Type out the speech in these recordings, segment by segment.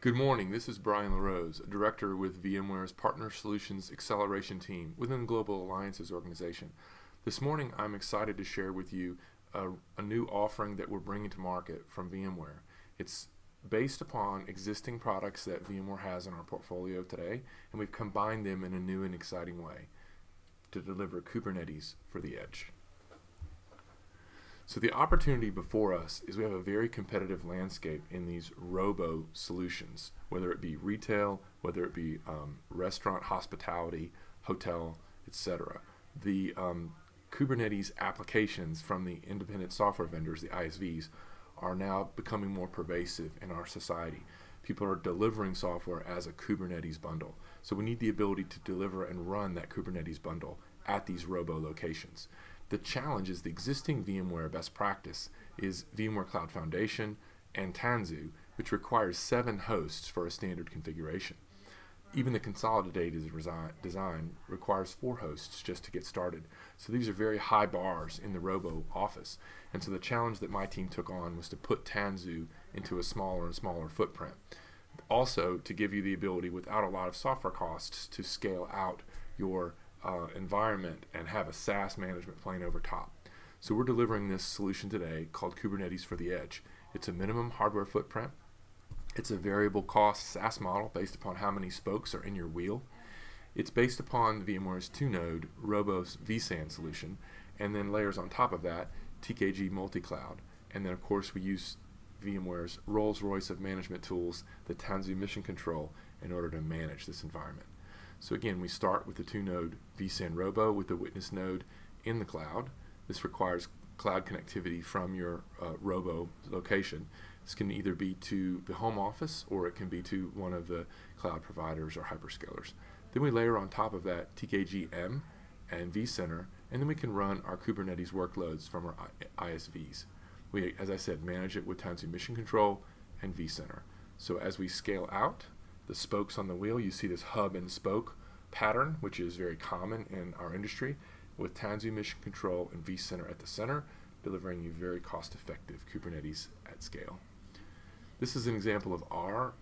Good morning, this is Brian LaRose, Director with VMware's Partner Solutions Acceleration team within the Global Alliances organization. This morning I'm excited to share with you a new offering that we're bringing to market from VMware. It's based upon existing products that VMware has in our portfolio today, and we've combined them in a new and exciting way to deliver Kubernetes for the edge. So the opportunity before us is we have a very competitive landscape in these robo solutions, whether it be retail, whether it be restaurant, hospitality, hotel, etc. The Kubernetes applications from the independent software vendors, the ISVs, are now becoming more pervasive in our society. People are delivering software as a Kubernetes bundle. So we need the ability to deliver and run that Kubernetes bundle at these robo locations. The challenge is the existing VMware best practice is VMware Cloud Foundation and Tanzu, which requires 7 hosts for a standard configuration. Even the consolidated design requires 4 hosts just to get started. So these are very high bars in the robo office. And so the challenge that my team took on was to put Tanzu into a smaller and smaller footprint. Also, to give you the ability without a lot of software costs to scale out your environment and have a SaaS management plane over top. So we're delivering this solution today called Kubernetes for the Edge. It's a minimum hardware footprint. It's a variable cost SaaS model based upon how many spokes are in your wheel. It's based upon VMware's 2-node Robos vSAN solution, and then layers on top of that TKG multi-cloud. And then of course we use VMware's Rolls-Royce of management tools, the Tanzu Mission Control, in order to manage this environment. So again, we start with the 2-node vSAN Robo with the witness node in the cloud. This requires cloud connectivity from your Robo location. This can either be to the home office or it can be to one of the cloud providers or hyperscalers. Then we layer on top of that TKG-M and vCenter, and then we can run our Kubernetes workloads from our ISVs. We, as I said, manage it with Tanzu Mission Control and vCenter. So as we scale out, the spokes on the wheel, you see this hub and spoke pattern, which is very common in our industry, with Tanzu Mission Control and vCenter at the center, delivering you very cost-effective Kubernetes at scale. This is an example of R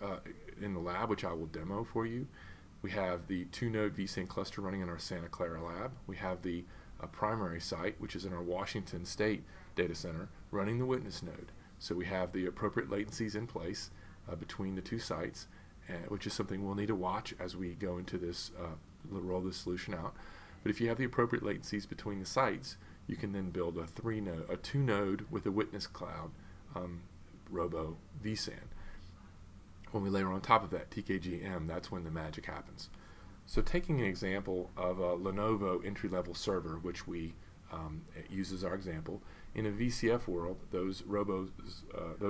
in the lab, which I will demo for you. We have the 2-node vSAN cluster running in our Santa Clara lab. We have the primary site, which is in our Washington State data center, running the witness node. So we have the appropriate latencies in place between the 2 sites, which is something we'll need to watch as we go into this, roll this solution out. But if you have the appropriate latencies between the sites, you can then build a 2-node with a witness cloud Robo vSAN. When we layer on top of that TKG-M, that's when the magic happens. So taking an example of a Lenovo entry-level server, which we use as our example, in a VCF world, those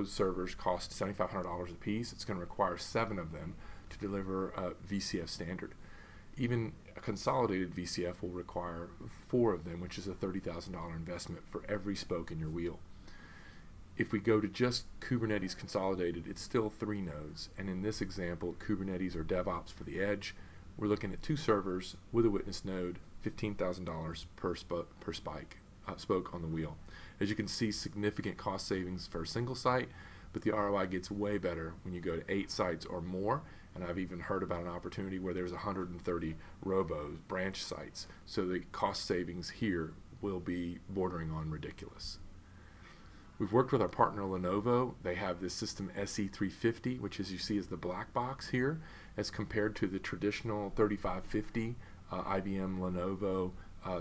servers cost $7,500 a piece. It's going to require 7 of them to deliver a VCF standard. Even a consolidated VCF will require 4 of them, which is a $30,000 investment for every spoke in your wheel. If we go to just Kubernetes consolidated, it's still 3 nodes. And in this example, Kubernetes or DevOps for the edge, we're looking at 2 servers with a witness node, $15,000 per spoke on the wheel. As you can see, significant cost savings for a single site, but the ROI gets way better when you go to 8 sites or more. And I've even heard about an opportunity where there's 130 robos, branch sites. So the cost savings here will be bordering on ridiculous. We've worked with our partner Lenovo. They have this system SE350, which as you see is the black box here, as compared to the traditional 3550 IBM Lenovo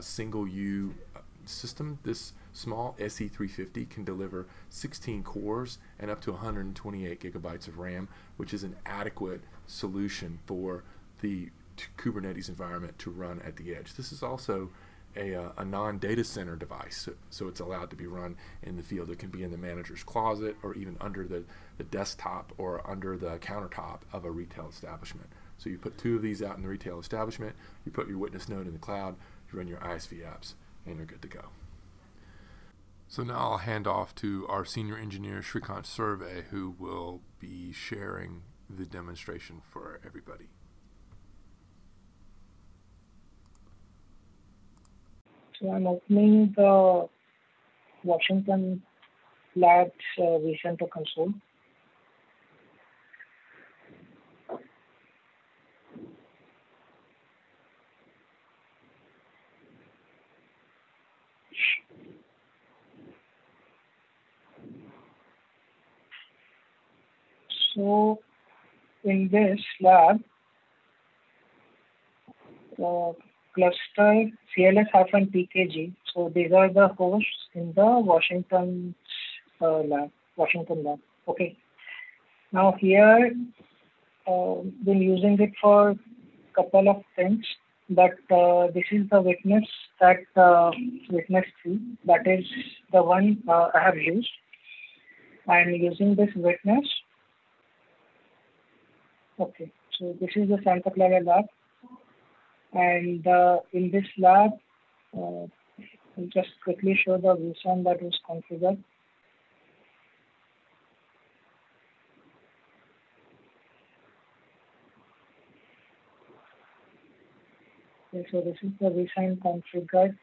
single U system. This small SE350 can deliver 16 cores and up to 128 gigabytes of RAM, which is an adequate solution for the Kubernetes environment to run at the edge. This is also a non-data center device, so it's allowed to be run in the field. It can be in the manager's closet or even under the desktop or under the countertop of a retail establishment. So you put 2 of these out in the retail establishment, you put your witness node in the cloud, you run your ISV apps, and you're good to go. So now I'll hand off to our senior engineer, Shrikant Survey, who will be sharing the demonstration for everybody. So I'm opening the Washington Labs vCenter console. So in this lab, cluster CLS-PKG. So these are the hosts in the Washington lab. Okay. Now here, been using it for a couple of things, but this is the witness witness 3. That is the one I have used. I am using this witness. Okay. So this is the Santa Clara lab. And in this lab, I'll just quickly show the vSAN that was configured. Okay, so this is the vSAN configured,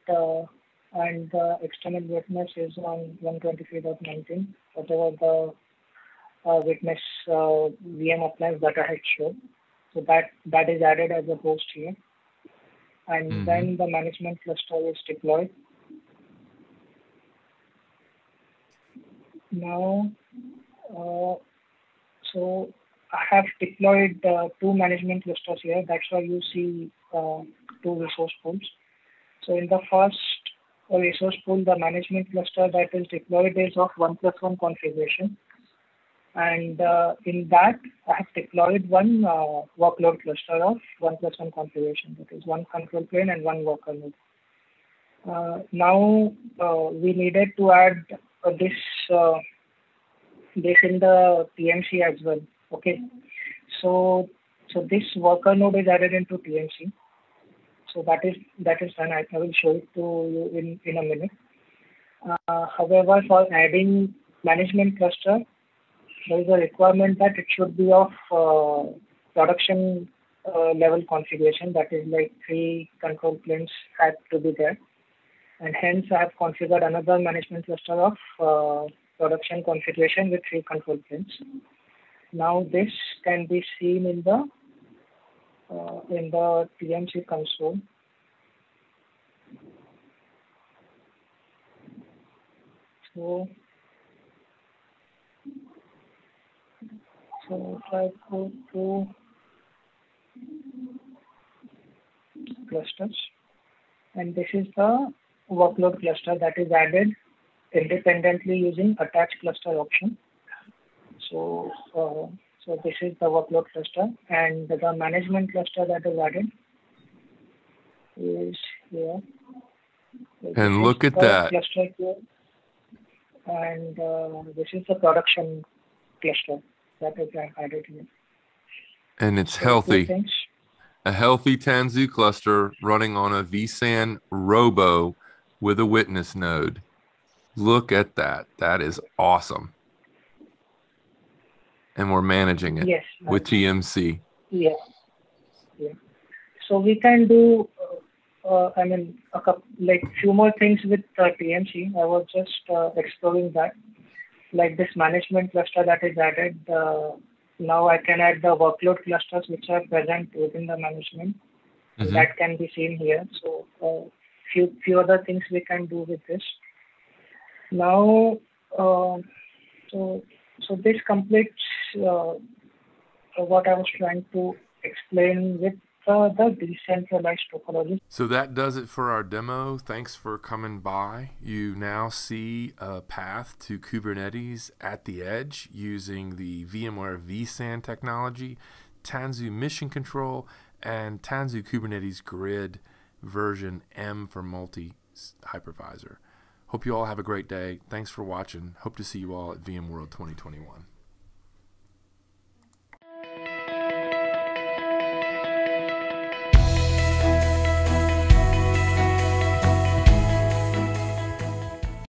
and the external witness is on 123.19, whatever the witness VM appliance that I had shown. So that is added as a host here. And then the management cluster is deployed. Now, so I have deployed 2 management clusters here. That's why you see 2 resource pools. So in the first resource pool, the management cluster that is deployed is of 1+1 configuration. And in that, I have deployed one workload cluster of 1+1 configuration. That is 1 control plane and 1 worker node. Now we needed to add this in the TMC as well. Okay. So this worker node is added into TMC. So that is done. I will show it to you in a minute. However, for adding management cluster, there is a requirement that it should be of production level configuration. That is like 3 control planes had to be there. And hence I have configured another management cluster of production configuration with 3 control planes. Now this can be seen in the TMC console. So if I go to clusters, and this is the workload cluster that is added independently using attach cluster option. So this is the workload cluster, and the management cluster that is added is here. So and look at that. Cluster here, and this is the production cluster that is added here. And it's healthy. A healthy Tanzu cluster running on a vSAN Robo with a witness node. Look at that. That is awesome. And we're managing it with TMC. Yeah. So we can do, few more things with TMC. I was just exploring that. Like this management cluster that is added, now I can add the workload clusters which are present within the management. And that can be seen here. So few other things we can do with this. Now, so this completes what I was trying to explain with the decentralized topology. So that does it for our demo. Thanks for coming by. You now see a path to Kubernetes at the edge using the VMware vSAN technology, Tanzu Mission Control, and Tanzu Kubernetes Grid version M for multi-hypervisor. Hope you all have a great day. Thanks for watching. Hope to see you all at VMworld 2021.